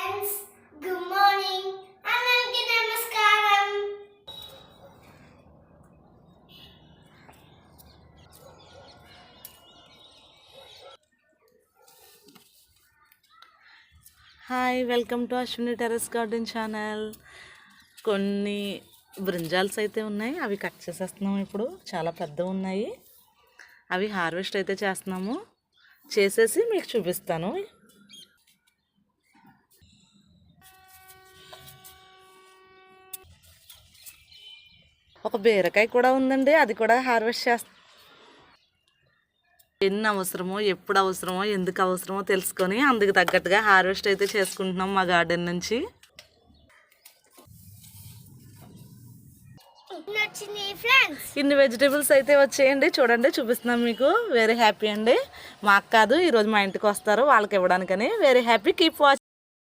Friends, good morning. అందరికీ నమస్కారం. Hi, welcome to Ashwini terrace garden channel. కొన్ని బ్రింజాల్స్ అయితే ఉన్నాయి, అవి కట్ చేసేస్తున్నాము. ఇప్పుడు చాలా పెద్దవి ఉన్నాయి, అవి హార్వెస్ట్ అయితే చేస్తున్నాము. చేసేసి మీకు చూపిస్తాను. ఒక బీరకాయ కూడా ఉందండి, అది కూడా హార్వెస్ట్ చేస్తాం. ఎన్ని అవసరమో, ఎప్పుడు అవసరమో, ఎందుకు అవసరమో తెలుసుకొని అందుకు తగ్గట్టుగా హార్వెస్ట్ అయితే చేసుకుంటున్నాం మా గార్డెన్ నుంచి. ఇన్ని వెజిటేబుల్స్ అయితే వచ్చేయండి, చూడండి, చూపిస్తున్నాం మీకు. వెరీ హ్యాపీ అండి. మాకు కాదు, ఈరోజు మా ఇంటికి వస్తారు, వాళ్ళకి ఇవ్వడానికని. Very happy. Keep watching.